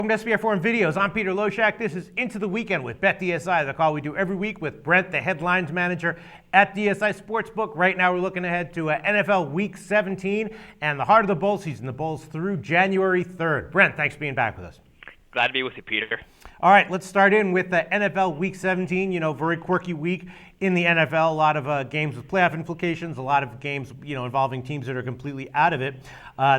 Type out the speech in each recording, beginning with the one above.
Welcome to SBR Forum Videos. I'm Peter Loshak. This is Into the Weekend with BetDSI, the call we do every week with Brent, the headlines manager at DSI Sportsbook. Right now we're looking ahead to NFL Week 17 and the heart of the bowl season, the bowls through January 3rd. Brent, thanks for being back with us. Glad to be with you, Peter. All right, let's start in with the NFL Week 17. Very quirky week in the NFL. A lot of games with playoff implications, a lot of games, involving teams that are completely out of it.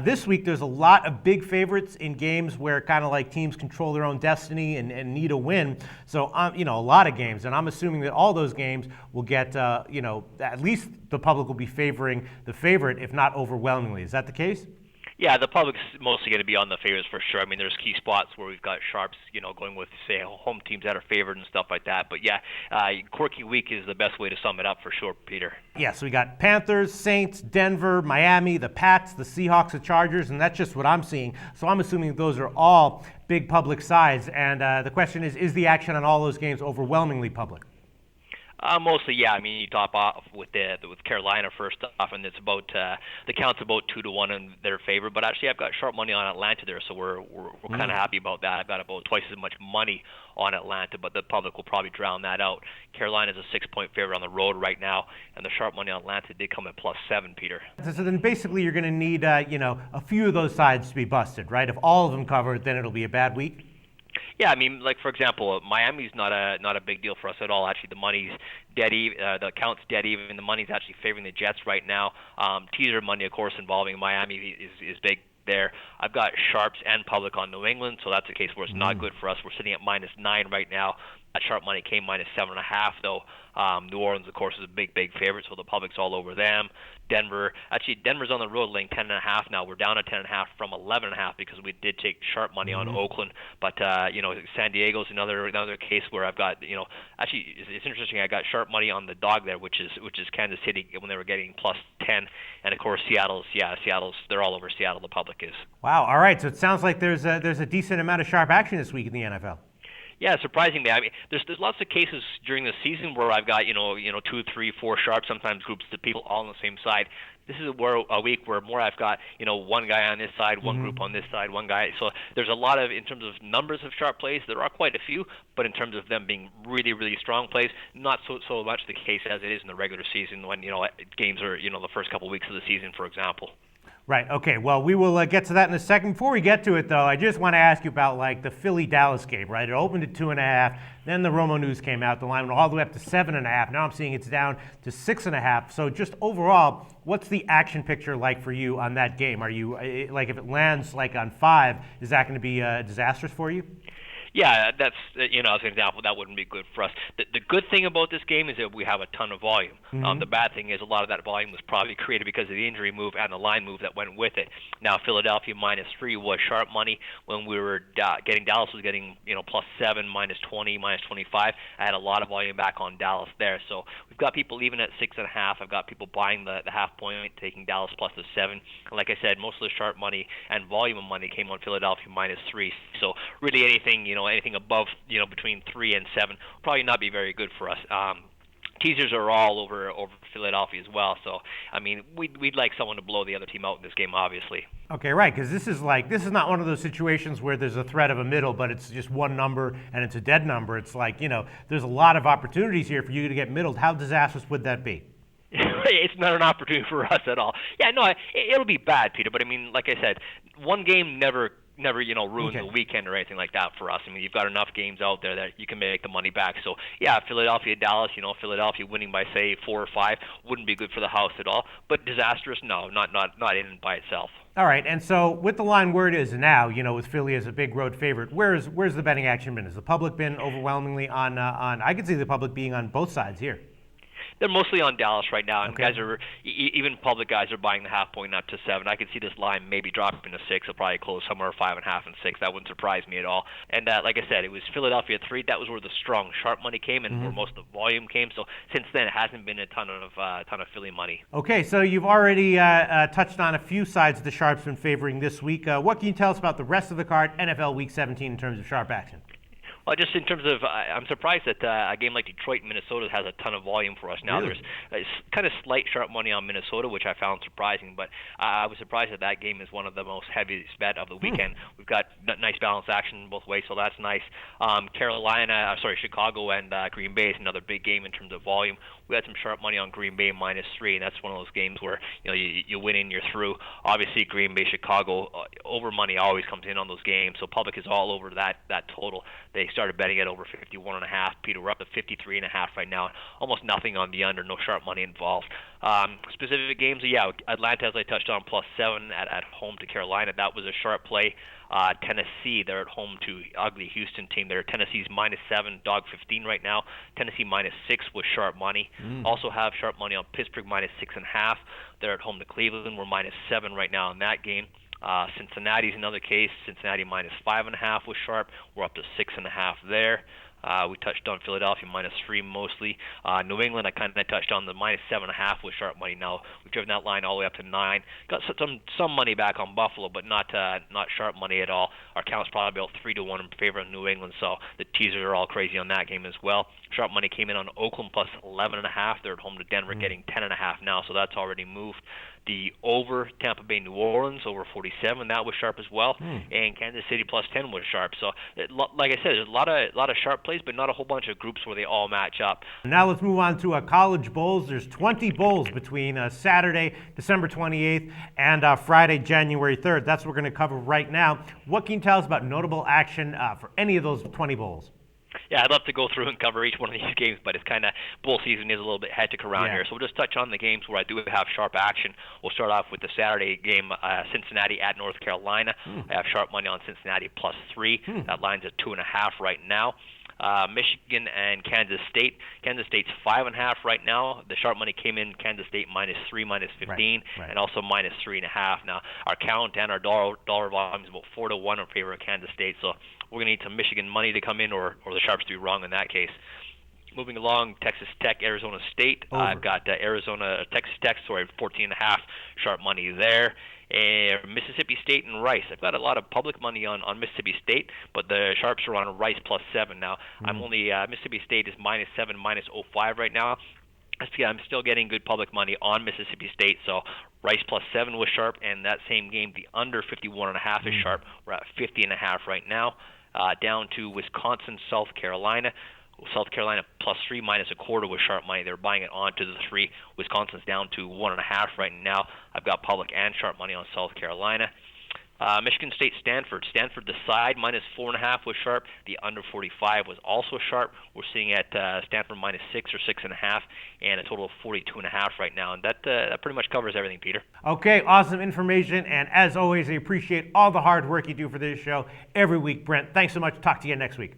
This week, there's a lot of big favorites in games where kind of like teams control their own destiny and need a win. So, a lot of games. And I'm assuming that all those games will get, at least the public will be favoring the favorite, if not overwhelmingly. Is that the case? Yeah, the public's mostly going to be on the favorites for sure. I mean, there's key spots where we've got sharps, going with, say, home teams that are favored and stuff like that. But yeah, quirky week is the best way to sum it up for sure, Peter. Yeah, so we got Panthers, Saints, Denver, Miami, the Pats, the Seahawks, the Chargers, and that's just what I'm seeing. So I'm assuming those are all big public sides. And the question is the action on all those games overwhelmingly public? Mostly, yeah. I mean, you top off with Carolina first off, and it's about the count's about 2-1 in their favor. But actually, I've got sharp money on Atlanta there, so we're kind of happy about that. I've got about twice as much money on Atlanta, but the public will probably drown that out. Carolina's a 6-point favorite on the road right now, and the sharp money on Atlanta did come at +7, Peter. So then basically, you're going to need a few of those sides to be busted, right? If all of them cover, then it'll be a bad week. Yeah, I mean, like for example, Miami's not a big deal for us at all. Actually, the money's dead even. The count's dead even. The money's actually favoring the Jets right now. Teaser money, of course, involving Miami is big there. I've got sharps and public on New England, so that's a case where it's not good for us. We're sitting at -9 right now. That sharp money came -7.5 though. New Orleans, of course, is a big favorite, so the public's all over them. Denver's on the road laying 10.5 now. We're down at 10.5 from 11.5 because we did take sharp money on Oakland. But San Diego's another case where I've got actually it's interesting. I got sharp money on the dog there, which is Kansas City when they were getting +10, and of course Seattle's they're all over Seattle. The public is. Wow. All right. So it sounds like there's a decent amount of sharp action this week in the NFL. Yeah, surprisingly, I mean, there's lots of cases during the season where I've got 2, 3, 4 sharps, sometimes groups of people all on the same side. This is a week where more I've got one guy on this side, one group on this side, one guy. So there's a lot of, in terms of numbers of sharp plays, there are quite a few, but in terms of them being really strong plays, not so much the case as it is in the regular season when games are the first couple weeks of the season, for example. Right. Okay. Well, we will get to that in a second. Before we get to it, though, I just want to ask you about the Philly-Dallas game. Right. It opened at 2.5. Then the Romo news came out. The line went all the way up to 7.5. Now I'm seeing it's down to 6.5. So just overall, what's the action picture like for you on that game? Are you if it lands on 5, is that going to be disastrous for you? Yeah, that's as an example, that wouldn't be good for us. The good thing about this game is that we have a ton of volume. The bad thing is a lot of that volume was probably created because of the injury move and the line move that went with it. Now, Philadelphia -3 was sharp money when we were getting Dallas was getting +7, -20, -25. I had a lot of volume back on Dallas there. So we've got people even at 6.5. I've got people buying the half point, taking Dallas +7. And like I said, most of the sharp money and volume of money came on Philadelphia -3. So really anything above between 3 and 7 will probably not be very good for us. Teasers are all over Philadelphia as well, so I mean we'd like someone to blow the other team out in this game, obviously. Okay, right, because this is not one of those situations where there's a threat of a middle, but it's just one number and it's a dead number. It's there's a lot of opportunities here for you to get middled. How disastrous would that be? It's not an opportunity for us at all. Yeah, no, it'll be bad, Peter. But I mean, like I said, one game never ruins the weekend or anything like that for us. I mean, you've got enough games out there that you can make the money back. So yeah, Philadelphia, Dallas, Philadelphia winning by say 4 or 5 wouldn't be good for the house at all. But disastrous, no, not in and by itself. All right, and so with the line where it is now, with Philly as a big road favorite, where's the betting action been? Has the public been overwhelmingly on? I can see the public being on both sides here. They're mostly on Dallas right now, and guys are even public guys are buying the half point up to 7. I can see this line maybe dropping to 6. It'll probably close somewhere 5.5 and 6. That wouldn't surprise me at all. And like I said, it was Philadelphia 3. That was where the strong sharp money came and where most of the volume came. So since then, it hasn't been a ton of Philly money. Okay, so you've already touched on a few sides the sharps been favoring this week. What can you tell us about the rest of the card, NFL Week 17, in terms of sharp action? Well, just in terms of, I'm surprised that a game like Detroit and Minnesota has a ton of volume for us now. Really? There's kind of slight sharp money on Minnesota, which I found surprising, but I was surprised that that game is one of the most heaviest bet of the weekend. We've got nice balance action both ways, so that's nice. Chicago and Green Bay is another big game in terms of volume. We had some sharp money on Green Bay -3, and that's one of those games where you win and you're through. Obviously, Green Bay, Chicago, over money always comes in on those games, so public is all over that total. They started betting it over 51.5. Peter, we're up to 53.5 right now. Almost nothing on the under, no sharp money involved. Specific games, Atlanta, as I touched on, +7 at home to Carolina. That was a sharp play. Tennessee, they're at home to ugly Houston team. Tennessee's -7, dog 15 right now. Tennessee -6 with sharp money. Also have sharp money on Pittsburgh -6.5. They're at home to Cleveland. We're -7 right now in that game. Cincinnati's another case. Cincinnati -5.5 with sharp. We're up to 6.5 there. We touched on Philadelphia -3 mostly. New England, I kind of touched on the -7.5 with sharp money. Now we've driven that line all the way up to 9. Got some money back on Buffalo, but not sharp money at all. Our count's probably about 3-1 in favor of New England, so the teasers are all crazy on that game as well. Sharp money came in on Oakland +11.5. They're at home to Denver, getting 10.5 now, so that's already moved. The over Tampa Bay New Orleans over 47, that was sharp as well, and Kansas City +10 was sharp. So like I said, there's a lot of sharp plays, but not a whole bunch of groups where they all match up. Now let's move on to college bowls. There's 20 bowls between Saturday, December 28th, and Friday, January 3rd. That's what we're going to cover right now. What can you tell us about notable action for any of those 20 bowls? Yeah, I'd love to go through and cover each one of these games, but it's kind of bowl season is a little bit hectic around here. So we'll just touch on the games where I do have sharp action. We'll start off with the Saturday game, Cincinnati at North Carolina. I have sharp money on Cincinnati +3. That line's at 2.5 right now. Michigan and Kansas State. Kansas State's 5.5 right now. The sharp money came in Kansas State -3, -15, and also -3.5. Now our count and our dollar volume is about 4-1 in favor of Kansas State. So we're gonna need some Michigan money to come in, or the sharps to be wrong in that case. Moving along, Texas Tech, Arizona State. I've got Texas Tech, 14.5 sharp money there. Mississippi State and Rice. I've got a lot of public money on Mississippi State, but the sharps are on Rice +7 now. I'm only Mississippi State is -7, -05 right now. I'm still getting good public money on Mississippi State, so Rice +7 was sharp, and that same game, the under 51.5 is sharp. We're at 50.5 right now. Down to Wisconsin, South Carolina. South Carolina +3 -1/4 was sharp money. They're buying it on to the 3. Wisconsin's down to 1.5 right now. I've got public and sharp money on South Carolina. Michigan State, Stanford. Stanford, the side -4.5 was sharp. The under 45 was also sharp. We're seeing at Stanford -6 or 6.5, and a total of 42.5 right now. And that pretty much covers everything, Peter. Okay, awesome information. And as always, I appreciate all the hard work you do for this show every week, Brent. Thanks so much. Talk to you next week.